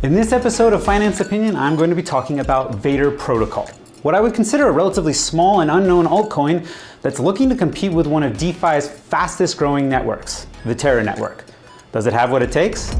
In this episode of Finance Opinion, I'm going to be talking about Vader Protocol, what I would consider a relatively small and unknown altcoin that's looking to compete with one of DeFi's fastest growing networks, the Terra network. Does it have what it takes?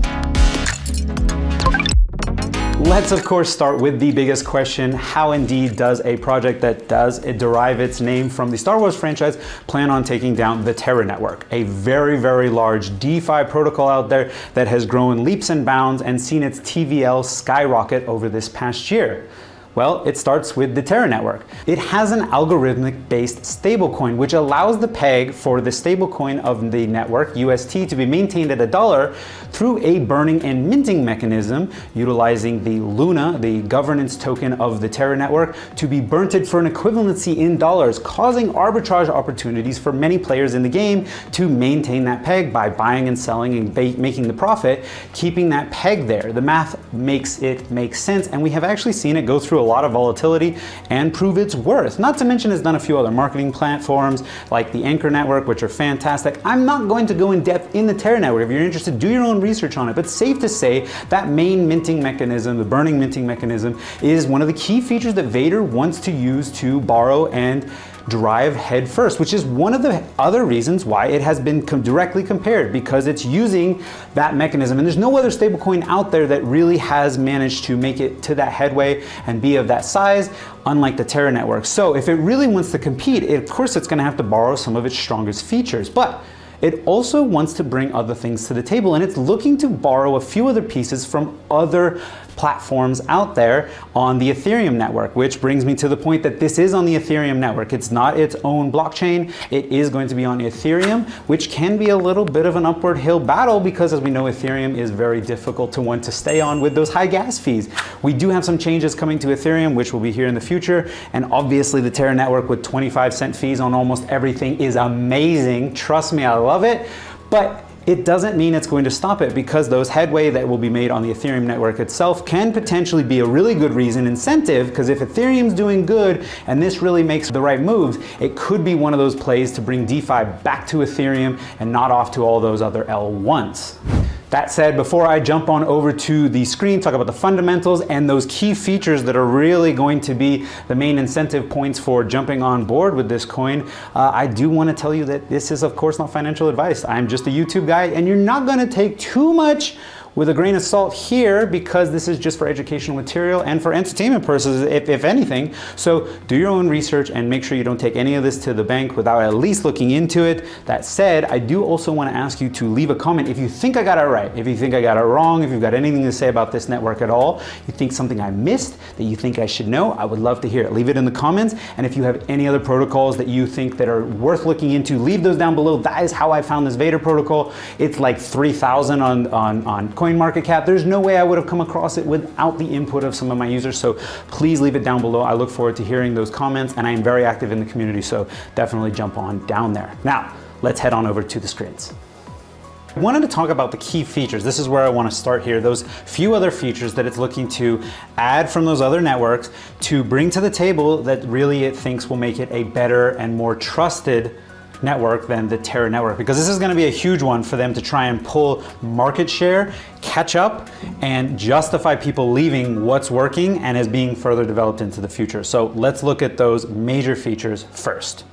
Let's of course start with the biggest question. How indeed does a project that does derive its name from the Star Wars franchise plan on taking down the Terra network? A very, very large DeFi protocol out there that has grown leaps and bounds and seen its TVL skyrocket over this past year. Well, it starts with the Terra network. It has an algorithmic-based stablecoin, which allows the peg for the stablecoin of the network, UST, to be maintained at $1 through a burning and minting mechanism, utilizing the Luna, the governance token of the Terra network, to be burnted for an equivalency in dollars, causing arbitrage opportunities for many players in the game to maintain that peg by buying and selling and making the profit, keeping that peg there. The math makes it make sense, and we have actually seen it go through a lot of volatility and prove its worth. Not to mention it's done a few other marketing platforms like the Anchor network, which are fantastic. I'm not going to go in depth in the Terra network. If you're interested, do your own research on it, but safe to say that main minting mechanism, the burning minting mechanism, is one of the key features that Vader wants to use to borrow and drive head first, which is one of the other reasons why it has been directly compared, because it's using that mechanism. And there's no other stablecoin out there that really has managed to make it to that headway and be of that size, unlike the Terra network. So if it really wants to compete, of course it's going to have to borrow some of its strongest features, but it also wants to bring other things to the table, and it's looking to borrow a few other pieces from other platforms out there on the Ethereum network, which brings me to the point that this is on the Ethereum network. It's not its own blockchain. It is going to be on Ethereum, which can be a little bit of an upward hill battle because, as we know, Ethereum is very difficult to want to stay on with those high gas fees. We do have some changes coming to Ethereum, which will be here in the future, and obviously the Terra network with 25-cent fees on almost everything is amazing. Trust me, I love it, but it doesn't mean it's going to stop it, because those headway that will be made on the Ethereum network itself can potentially be a really good incentive, because if Ethereum's doing good and this really makes the right moves, it could be one of those plays to bring DeFi back to Ethereum and not off to all those other L1s. That said, before I jump on over to the screen, talk about the fundamentals and those key features that are really going to be the main incentive points for jumping on board with this coin, I do want to tell you that this is of course not financial advice. I'm just a YouTube guy, and you're not going to take too much with a grain of salt here, because this is just for educational material and for entertainment purposes, if anything. So do your own research and make sure you don't take any of this to the bank without at least looking into it. That said, I do also want to ask you to leave a comment if you think I got it right, if you think I got it wrong, if you've got anything to say about this network at all, you think something I missed that you think I should know, I would love to hear it. Leave it in the comments. And if you have any other protocols that you think that are worth looking into, leave those down below. That is how I found this Vader protocol. It's like 3,000 on CoinmarketCap. There's no way I would have come across it without the input of some of my users, so please leave it down below. I look forward to hearing those comments, and I am very active in the community, so definitely jump on down there. Now, let's head on over to the screens. I wanted to talk about the key features. This is where I want to start here. Those few other features that it's looking to add from those other networks to bring to the table that really it thinks will make it a better and more trusted network than the Terra network, because this is going to be a huge one for them to try and pull market share, catch up, and justify people leaving what's working and is being further developed into the future. So let's look at those major features first.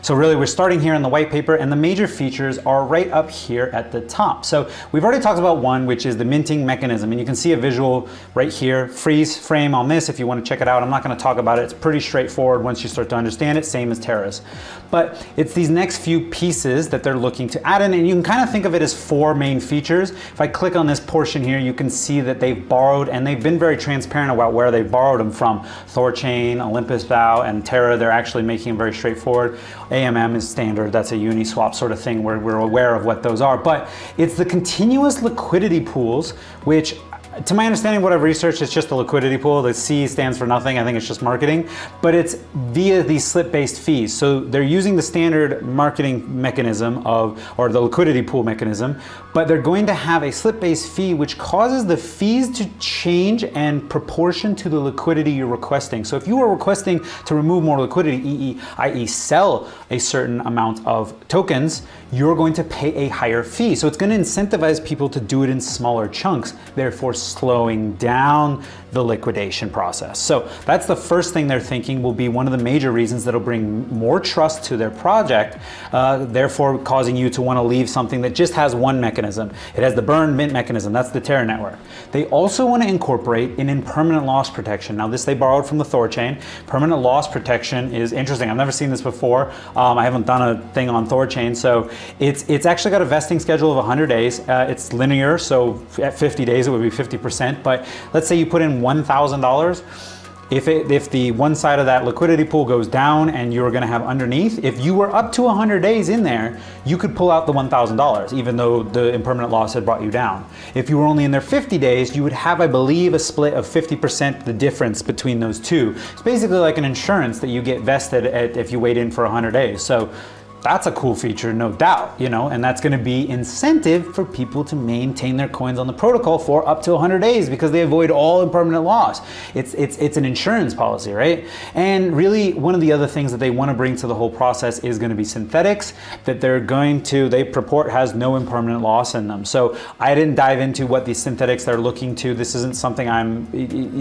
So really we're starting here in the white paper, and the major features are right up here at the top. So we've already talked about one, which is the minting mechanism, and you can see a visual right here, freeze frame on this if you want to check it out. I'm not going to talk about it. It's pretty straightforward once you start to understand it, same as Terra's. But it's these next few pieces that they're looking to add in, and you can kind of think of it as four main features. If I click on this portion here, you can see that they've borrowed, and they've been very transparent about where they've borrowed them from. Thorchain, Olympus Vow, and Terra, they're actually making them very straightforward. AMM is standard, that's a Uniswap sort of thing where we're aware of what those are. But it's the continuous liquidity pools, which to my understanding, what I've researched, it's just a liquidity pool. The C stands for nothing. I think it's just marketing, but it's via these slip-based fees. So they're using the standard marketing mechanism or the liquidity pool mechanism, but they're going to have a slip-based fee, which causes the fees to change in proportion to the liquidity you're requesting. So if you are requesting to remove more liquidity, i.e. sell a certain amount of tokens, you're going to pay a higher fee. So it's going to incentivize people to do it in smaller chunks, therefore slowing down the liquidation process. So that's the first thing they're thinking will be one of the major reasons that'll bring more trust to their project, therefore causing you to want to leave something that just has one mechanism. It has the burn mint mechanism, that's the Terra network. They also want to incorporate an impermanent loss protection. Now this they borrowed from the Thor chain. Permanent loss protection is interesting. I've never seen this before. I haven't done a thing on Thor chain. So it's actually got a vesting schedule of 100 days. It's linear, so at 50 days it would be 50%. But let's say you put in $1,000. If the one side of that liquidity pool goes down and you're going to have underneath, if you were up to 100 days in there, you could pull out the $1,000, even though the impermanent loss had brought you down. If you were only in there 50 days, you would have, I believe, a split of 50%, the difference between those two. It's basically like an insurance that you get vested if you wait in for 100 days. So that's a cool feature, no doubt, and that's going to be incentive for people to maintain their coins on the protocol for up to 100 days because they avoid all impermanent loss. It's an insurance policy, right? And really, one of the other things that they want to bring to the whole process is going to be synthetics that they purport has no impermanent loss in them. So I didn't dive into what these synthetics they're looking to. This isn't something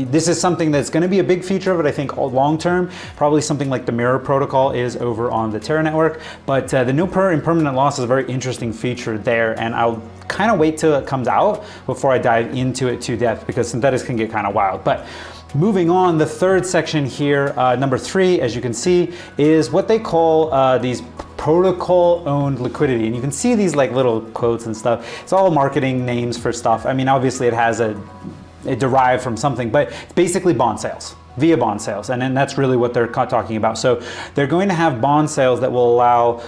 this is something that's going to be a big feature of it, I think, long term. Probably something like the Mirror protocol is over on the Terra network. But the no impermanent loss is a very interesting feature there, and I'll kind of wait till it comes out before I dive into it to depth because synthetics can get kind of wild. But moving on, the third section here, number 3, as you can see, is what they call these protocol-owned liquidity. And you can see these like little quotes and stuff. It's all marketing names for stuff. I mean, obviously it derived from something, but it's basically bond sales. Via bond sales, and then that's really what they're talking about. So they're going to have bond sales that will allow,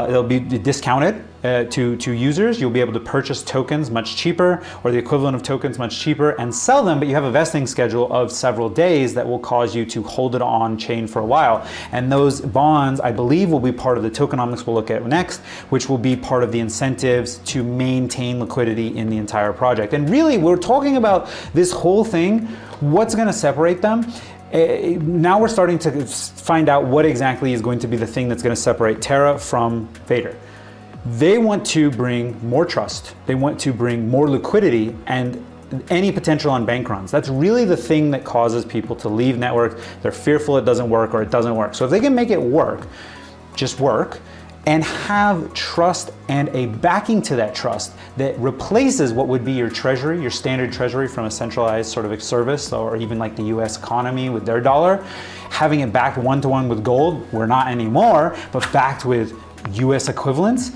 they'll be discounted to users. You'll be able to purchase tokens much cheaper, or the equivalent of tokens much cheaper, and sell them, but you have a vesting schedule of several days that will cause you to hold it on chain for a while. And those bonds, I believe, will be part of the tokenomics we'll look at next, which will be part of the incentives to maintain liquidity in the entire project. And really, we're talking about this whole thing, what's going to separate them. Now we're starting to find out what exactly is going to be the thing that's going to separate Terra from Vader. They want to bring more trust. They want to bring more liquidity and any potential on bank runs. That's really the thing that causes people to leave networks. They're fearful it doesn't work or it doesn't work. So if they can make it work, just work, and have trust and a backing to that trust that replaces what would be your treasury, your standard treasury from a centralized sort of service, or even like the US economy with their dollar, having it backed one-to-one with gold, we're not anymore, but backed with US equivalents.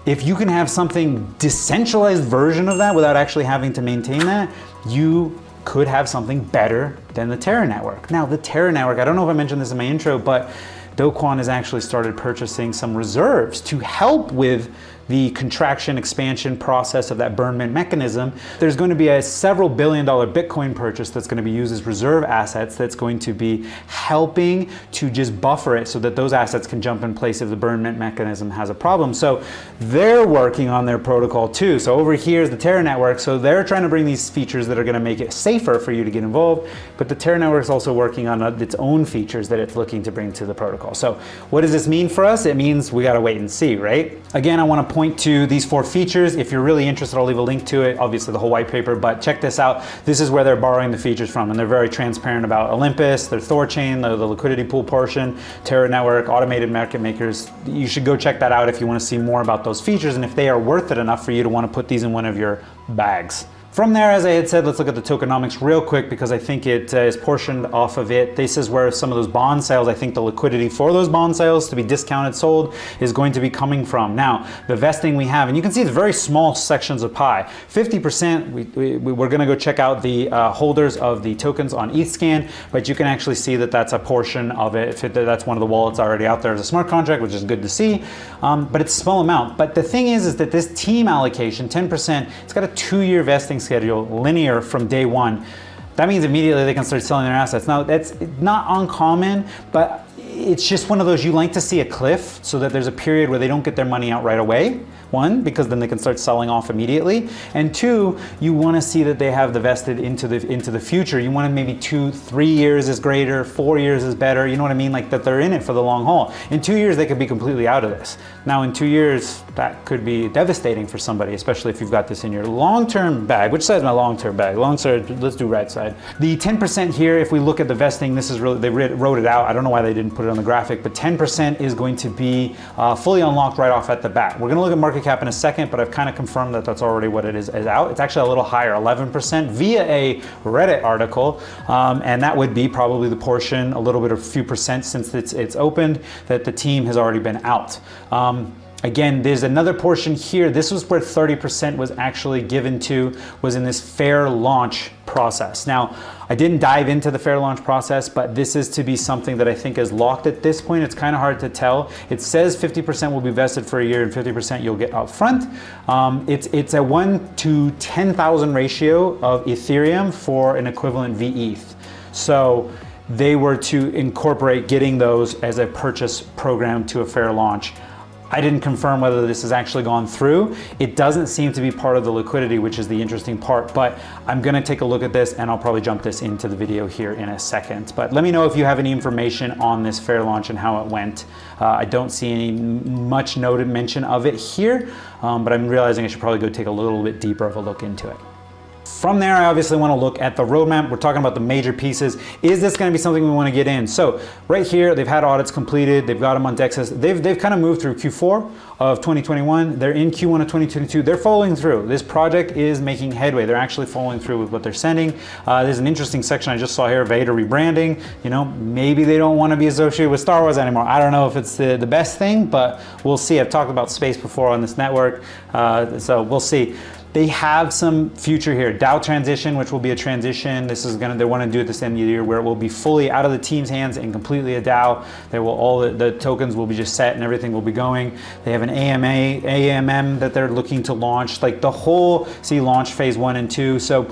If you can have something decentralized version of that without actually having to maintain that, you could have something better than the Terra network. Now, the Terra network, I don't know if I mentioned this in my intro, but Do Kwon has actually started purchasing some reserves to help with the contraction expansion process of that burn mint mechanism. There's going to be a several billion-dollar Bitcoin purchase that's going to be used as reserve assets that's going to be helping to just buffer it so that those assets can jump in place if the burn mint mechanism has a problem. So they're working on their protocol too. So over here is the Terra network. So they're trying to bring these features that are going to make it safer for you to get involved. But the Terra network is also working on its own features that it's looking to bring to the protocol. So what does this mean for us? It means we got to wait and see, right? Again, I want to point to these 4 features. If you're really interested, I'll leave a link to it, obviously the whole white paper, but check this out. This is where they're borrowing the features from, and they're very transparent about Olympus, their Thor chain, the liquidity pool portion, Terra network, automated market makers. You should go check that out if you want to see more about those features and if they are worth it enough for you to want to put these in one of your bags. From there, as I had said, let's look at the tokenomics real quick because I think it is portioned off of it. This is where some of those bond sales, I think the liquidity for those bond sales to be discounted, sold, is going to be coming from. Now, the vesting we have, and you can see the very small sections of pie. 50%, we're going to go check out the holders of the tokens on ETHScan, but you can actually see that that's a portion of it. That's one of the wallets already out there as a smart contract, which is good to see, but it's a small amount. But the thing is that this team allocation, 10%, it's got a 2-year vesting schedule, linear from day one. That means immediately they can start selling their assets. Now, that's not uncommon, but it's just one of those, you like to see a cliff so that there's a period where they don't get their money out right away, One, because then they can start selling off immediately. And two, you want to see that they have the vested into the future. You want to maybe 2-3 years is greater, 4 years is better. You know what I mean? Like that they're in it for the long haul. In 2 years, they could be completely out of this. Now in 2 years, that could be devastating for somebody, especially if you've got this in your long-term bag. Which side is my long-term bag? Long-term, let's do right side. The 10% here, if we look at the vesting, this is really, they wrote it out. I don't know why they didn't put it on the graphic, but 10% is going to be fully unlocked right off at the bat. We're gonna look at market cap in a second, but I've kind of confirmed that that's already what it is out. It's actually a little higher, 11% via a Reddit article, and that would be probably the portion, a little bit of few percent since it's opened, that the team has already been out. Again, there's another portion here. This was where 30% was actually given to, was in this fair launch process. Now, I didn't dive into the fair launch process, but this is to be something that I think is locked at this point. It's kind of hard to tell. It says 50% will be vested for a year and 50% you'll get up front. It's a 1 to 10,000 ratio of Ethereum for an equivalent VETH. So they were to incorporate getting those as a purchase program to a fair launch. I didn't confirm whether this has actually gone through. It doesn't seem to be part of the liquidity, which is the interesting part, but I'm gonna take a look at this and I'll probably jump this into the video here in a second. But let me know if you have any information on this fair launch and how it went. I don't see any much noted mention of it here, but I'm realizing I should probably go take a little bit deeper of a look into it. From there, I obviously want to look at the roadmap. We're talking about the major pieces. Is this going to be something we want to get in? So right here, they've had audits completed. They've got them on Dexus. They've kind of moved through Q4 of 2021. They're in Q1 of 2022. They're following through. This project is making headway. They're actually following through with what they're sending. There's an interesting section I just saw here, Vader rebranding. You know, maybe they don't want to be associated with Star Wars anymore. I don't know if it's the best thing, but we'll see. I've talked about space before on this network, so we'll see. They have some future here. DAO transition, which will be a transition. This is they want to do it this end of the year where it will be fully out of the team's hands and completely a DAO. There will all the tokens will be just set and everything will be going. They have an AMM that they're looking to launch, like the whole launch phase 1 and 2. So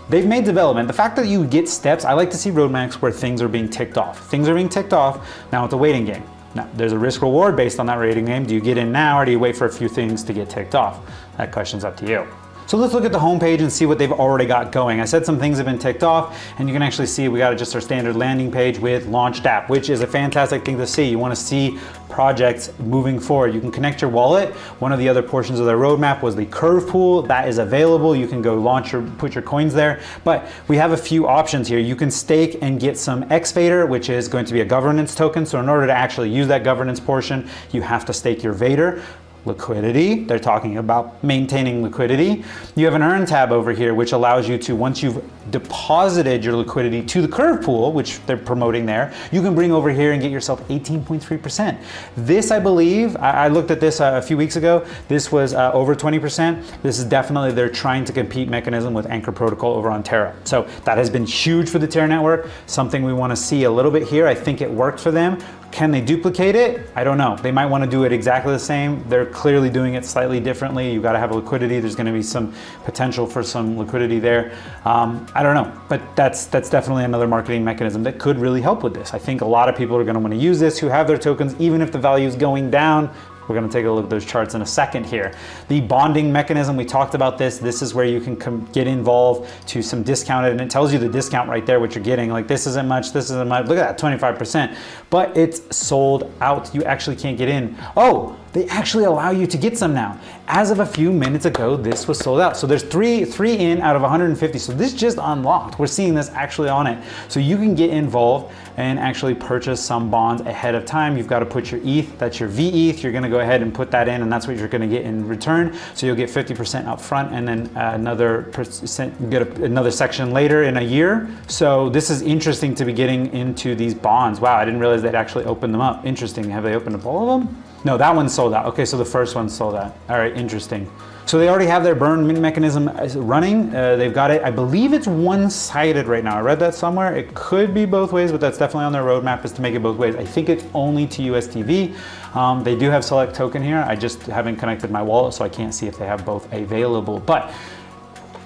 they've made development. The fact that you get steps, I like to see roadmaps where things are being ticked off. Things are being ticked off. Now it's a waiting game. Now, there's a risk reward based on that rating game. Do you get in now or do you wait for a few things to get ticked off? That question's up to you. So let's look at the homepage and see what they've already got going. I said some things have been ticked off, and you can actually see we got just our standard landing page with Launch Dapp, which is a fantastic thing to see. You want to see projects moving forward. You can connect your wallet. One of the other portions of their roadmap was the curve pool. That is available. You can go launch or put your coins there. But we have a few options here. You can stake and get some Vader, which is going to be a governance token. So in order to actually use that governance portion, you have to stake your Vader. Liquidity, they're talking about maintaining liquidity. You have an earn tab over here, which allows you to, once you've deposited your liquidity to the curve pool, which they're promoting there, you can bring over here and get yourself 18.3%. This, I believe, I looked at this a few weeks ago, this was over 20%. This is definitely, they're trying to compete mechanism with Anchor Protocol over on Terra. So that has been huge for the Terra network, something we want to see a little bit here. I think it worked for them. Can they duplicate it? I don't know. They might want to do it exactly the same. They're clearly doing it slightly differently. You've got to have liquidity. There's going to be some potential for some liquidity there. I don't know, but that's definitely another marketing mechanism that could really help with this. I think a lot of people are going to want to use this who have their tokens, even if the value is going down. We're going to take a look at those charts in a second here. The bonding mechanism, we talked about this. This is where you can get involved to some discounted, and it tells you the discount right there, what you're getting. Like this isn't much, this isn't much. Look at that, 25%. But it's sold out. You actually can't get in. Oh, they actually allow you to get some now. As of a few minutes ago, this was sold out. So there's three in out of 150. So this just unlocked. We're seeing this actually on it. So you can get involved and actually purchase some bonds ahead of time. You've got to put your ETH, that's your VETH. You're going to go ahead and put that in, and that's what you're going to get in return. So you'll get 50% up front, and then another percent, get another section later in a year. So this is interesting to be getting into these bonds. Wow, I didn't realize they'd actually opened them up. Interesting. Have they opened up all of them? No, that one's sold out. Okay, so the first one's sold out. All right, interesting. So they already have their burn mechanism running. They've got it. I believe it's one-sided right now. I read that somewhere. It could be both ways, but that's definitely on their roadmap, is to make it both ways. I think it's only to USDV. They do have select token here. I just haven't connected my wallet, so I can't see if they have both available. But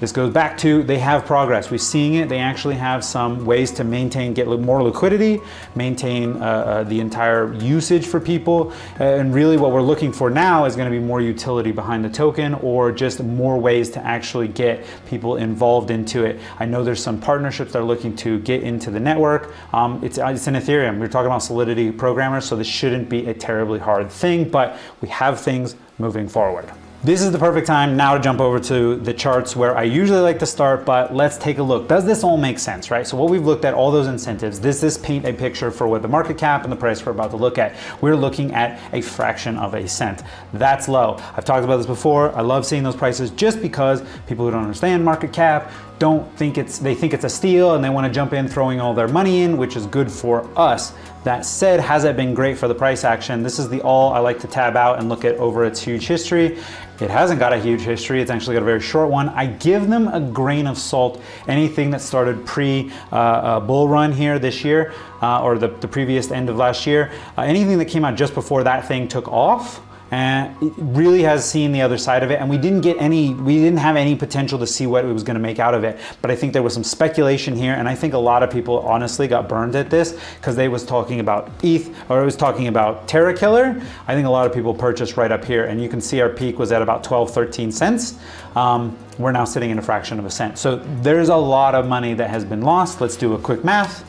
This goes back to they have progress. We're seeing it. They actually have some ways to maintain, get more liquidity, maintain the entire usage for people. And really what we're looking for now is going to be more utility behind the token, or just more ways to actually get people involved into it. I know there's some partnerships that are looking to get into the network. It's in Ethereum. We're talking about Solidity programmers, so this shouldn't be a terribly hard thing, but we have things moving forward. This is the perfect time now to jump over to the charts where I usually like to start, but let's take a look. Does this all make sense, right? So what we've looked at, all those incentives, does this paint a picture for what the market cap and the price we're about to look at? We're looking at a fraction of a cent. That's low. I've talked about this before. I love seeing those prices just because people who don't understand market cap they think it's a steal and they want to jump in throwing all their money in, which is good for us. That said, has it been great for the price action? This is the all I like to tab out and look at over its huge history. It hasn't got a huge history. It's actually got a very short one. I give them a grain of salt. Anything that started pre-bull run here this year, or the previous end of last year, anything that came out just before that thing took off, and it really has seen the other side of it, and we didn't have any potential to see what it was going to make out of it. But I think there was some speculation here, and I think a lot of people honestly got burned at this because they was talking about ETH, or it was talking about Terra killer. I think a lot of people purchased right up here, and you can see our peak was at about 12, 13 cents. We're now sitting in a fraction of a cent. So there's a lot of money that has been lost. Let's do a quick math.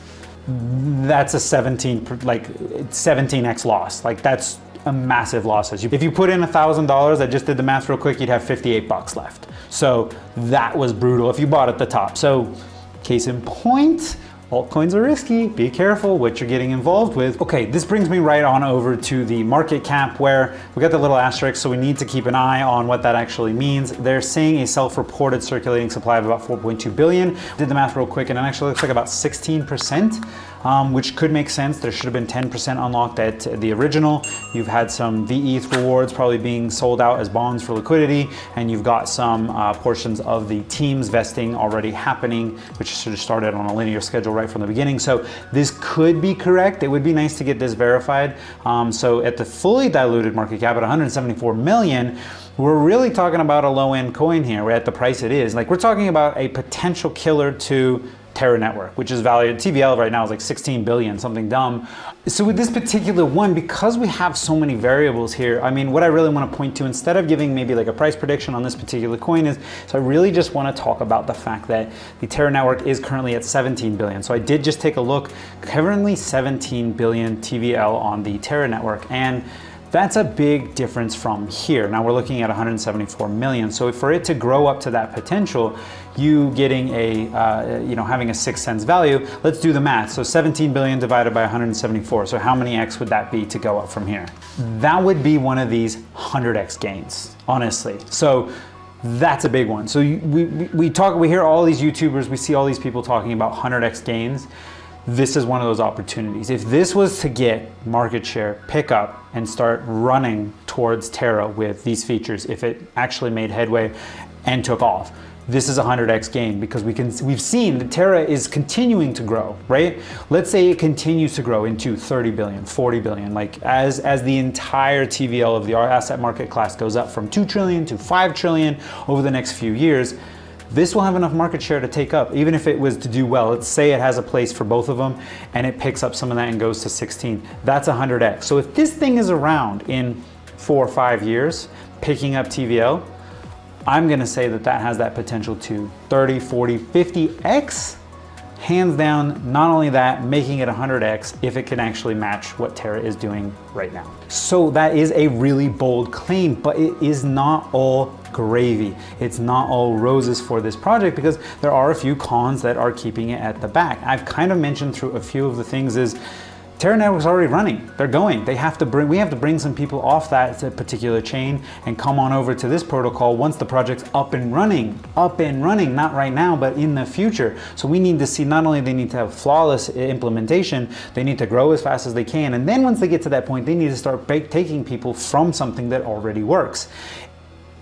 That's a 17x loss. Like, that's a massive losses. If you put in $1,000, I just did the math real quick, you'd have 58 bucks left. So that was brutal if you bought at the top. So case in point, altcoins are risky. Be careful what you're getting involved with. Okay, this brings me right on over to the market cap, where we got the little asterisk, so we need to keep an eye on what that actually means. They're saying a self-reported circulating supply of about 4.2 billion. Did the math real quick, and it actually looks like about 16%. Which could make sense. There should have been 10% unlocked at the original. You've had some VETH rewards probably being sold out as bonds for liquidity, and you've got some portions of the teams vesting already happening, which should have started on a linear schedule right from the beginning. So this could be correct. It would be nice to get this verified. So at the fully diluted market cap at 174 million, we're really talking about a low-end coin here. We're at the price it is. Like, we're talking about a potential killer to Terra network, which is valued, TVL right now is like 16 billion, something dumb. So with this particular one, because we have so many variables here, I mean, what I really want to point to, instead of giving maybe like a price prediction on this particular coin, is, so I really just want to talk about the fact that the Terra network is currently at 17 billion. So I did just take a look, currently 17 billion TVL on the Terra network, and that's a big difference from here. Now we're looking at 174 million. So for it to grow up to that potential, you getting a, having a 6 cents value, let's do the math. So 17 billion divided by 174. So how many X would that be to go up from here? That would be one of these 100X gains, honestly. So that's a big one. So we hear all these YouTubers, we see all these people talking about 100X gains. This is one of those opportunities. If this was to get market share, pick up, and start running towards Terra with these features, if it actually made headway and took off, this is a 100X gain, because we've seen that Terra is continuing to grow, right? Let's say it continues to grow into 30 billion, 40 billion, like as the entire TVL of the asset market class goes up from 2 trillion to 5 trillion over the next few years. This will have enough market share to take up, even if it was to do well. Let's say it has a place for both of them and it picks up some of that and goes to 16. That's 100X. So if this thing is around in 4 or 5 years, picking up TVL, I'm gonna say that that has that potential to 30, 40, 50X. Hands down, not only that, making it 100X if it can actually match what Terra is doing right now. So that is a really bold claim, but it is not all gravy. It's not all roses for this project, because there are a few cons that are keeping it at the back. I've kind of mentioned through a few of the things is Terra network's already running. They're going. We have to bring some people off that particular chain and come on over to this protocol once the project's up and running, not right now, but in the future. So we need to see, not only they need to have flawless implementation, they need to grow as fast as they can. And then once they get to that point, they need to start taking people from something that already works.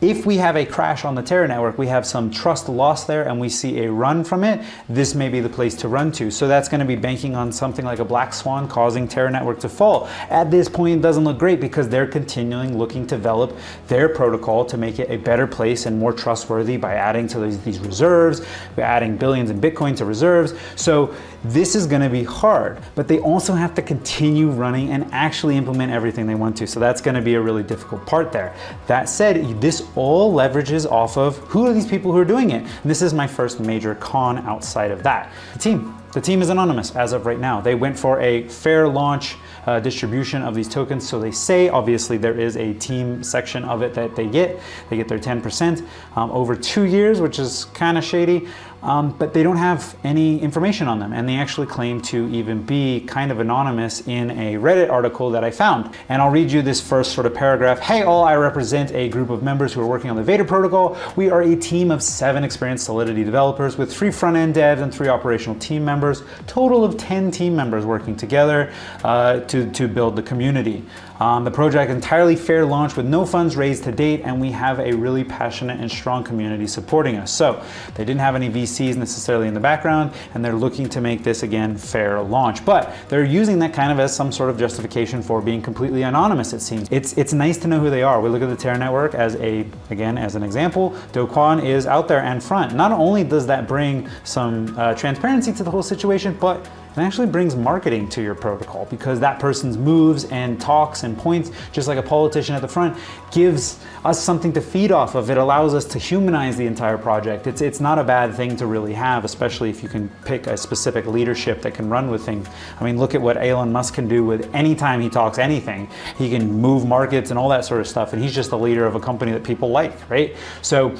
if we have a crash on the Terra network, we have some trust loss there and we see a run from it, this may be the place to run to. So that's going to be banking on something like a black swan causing Terra network to fall. At this point, it doesn't look great because they're continuing looking to develop their protocol to make it a better place and more trustworthy by adding to these reserves, by adding billions in Bitcoin to reserves. So this is going to be hard, but they also have to continue running and actually implement everything they want to. So that's going to be a really difficult part there. That said, this all leverages off of who are these people who are doing it. And this is my first major con outside of that. The team. The team is anonymous as of right now. They went for a fair launch distribution of these tokens. So they say, obviously there is a team section of it that they get their 10% over 2 years, which is kind of shady. But they don't have any information on them, and they actually claim to even be kind of anonymous in a Reddit article that I found. And I'll read you this first sort of paragraph. Hey all, I represent a group of members who are working on the Vader protocol. We are a team of 7 experienced Solidity developers with 3 front-end devs and 3 operational team members, total of 10 team members working together to build the community. The project entirely fair launch with no funds raised to date, and we have a really passionate and strong community supporting us. So they didn't have any VCs necessarily in the background, and they're looking to make this again fair launch. But they're using that kind of as some sort of justification for being completely anonymous, it seems. It's nice to know who they are. We look at the Terra network as as an example. Do Kwon is out there and front. Not only does that bring some transparency to the whole situation, but it actually brings marketing to your protocol, because that person's moves and talks and points, just like a politician at the front, gives us something to feed off of. It allows us to humanize the entire project. It's not a bad thing to really have, especially if you can pick a specific leadership that can run with things. I mean, look at what Elon Musk can do with any time he talks anything. He can move markets and all that sort of stuff, and he's just the leader of a company that people like, right? So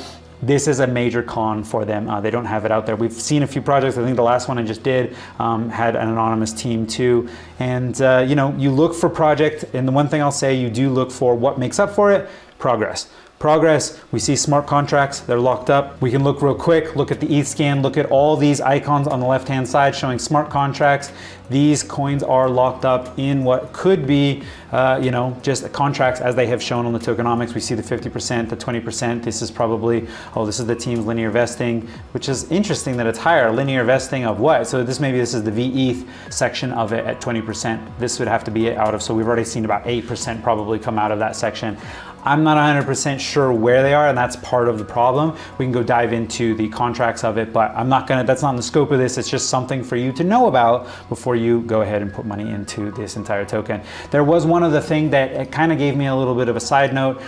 this is a major con for them. They don't have it out there. We've seen a few projects. I think the last one I just did had an anonymous team too. And you look for project, and the one thing I'll say, you do look for what makes up for it: progress. Progress, we see smart contracts, they're locked up. We can look real quick, look at the ETH scan, look at all these icons on the left-hand side showing smart contracts. These coins are locked up in what could be, just contracts as they have shown on the tokenomics. We see the 50%, the 20%. This is probably, this is the team's linear vesting, which is interesting that it's higher. Linear vesting of what? So this is the VETH section of it at 20%. This would have to be out of, so we've already seen about 8% probably come out of that section. I'm not 100% sure where they are, and that's part of the problem. We can go dive into the contracts of it, but that's not in the scope of this. It's just something for you to know about before you go ahead and put money into this entire token. There was one other thing that it kind of gave me a little bit of a side note.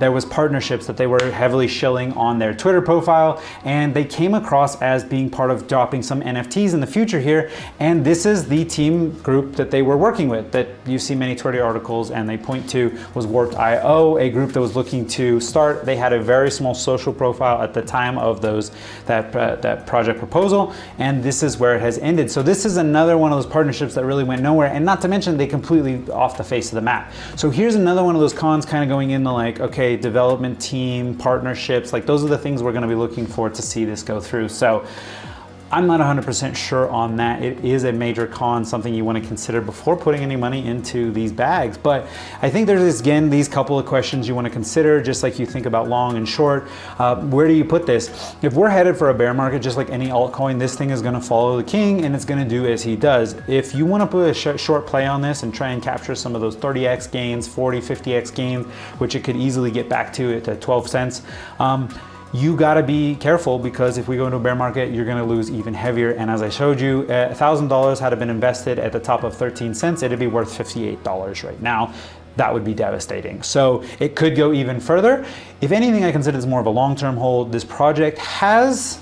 There was partnerships that they were heavily shilling on their Twitter profile, and they came across as being part of dropping some NFTs in the future here. And this is the team group that they were working with that you see many Twitter articles, and they point to was Warped.io, a group that was looking to start. They had a very small social profile at the time of that project proposal, and this is where it has ended. So this is another one of those partnerships that really went nowhere, and not to mention they completely off the face of the map. So here's another one of those cons kind of going into okay, development team, partnerships, those are the things we're going to be looking for to see this go through. So I'm not 100% sure on that. It is a major con, something you want to consider before putting any money into these bags. But I think there's, again, these couple of questions you want to consider, just like you think about long and short. Where do you put this? If we're headed for a bear market, just like any altcoin, this thing is going to follow the king, and it's going to do as he does. If you want to put a short play on this and try and capture some of those 30x gains, 40, 50x gains, which it could easily get back to at 12 cents, you got to be careful, because if we go into a bear market, you're going to lose even heavier. And as I showed you, $1,000 had it been invested at the top of 13 cents, it'd be worth $58 right now. That would be devastating. So it could go even further. If anything, I consider this more of a long-term hold. This project has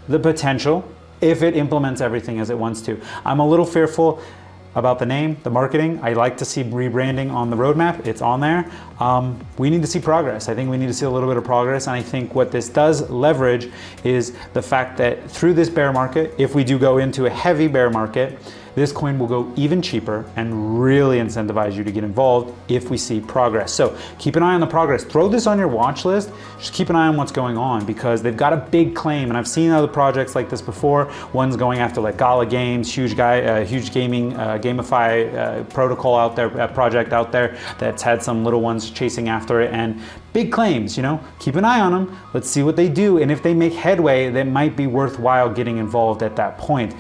the potential, if it implements everything as it wants to. I'm a little fearful about the name, the marketing. I like to see rebranding on the roadmap. It's on there. We need to see progress. I think we need to see a little bit of progress. And I think what this does leverage is the fact that through this bear market, if we do go into a heavy bear market, this coin will go even cheaper and really incentivize you to get involved if we see progress. So keep an eye on the progress. Throw this on your watch list. Just keep an eye on what's going on because they've got a big claim, and I've seen other projects like this before. One's going after like Gala Games, huge gaming gamify protocol out there, project out there that's had some little ones chasing after it, and big claims, you know, keep an eye on them. Let's see what they do. And if they make headway, that might be worthwhile getting involved at that point.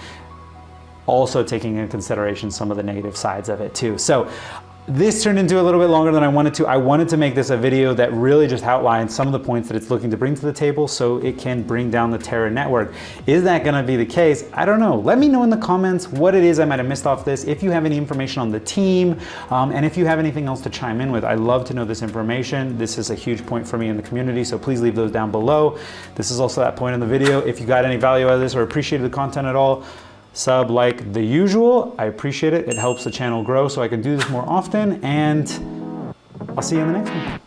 Also taking into consideration some of the negative sides of it too. So this turned into a little bit longer than I wanted to. I wanted to make this a video that really just outlines some of the points that it's looking to bring to the table so it can bring down the Terra network. Is that gonna be the case? I don't know. Let me know in the comments what it is I might have missed off this. If you have any information on the team, and if you have anything else to chime in with, I'd love to know this information. This is a huge point for me in the community, so please leave those down below. This is also that point in the video. If you got any value out of this or appreciated the content at all, sub like the usual. I appreciate it. It helps the channel grow so I can do this more often, and I'll see you in the next one.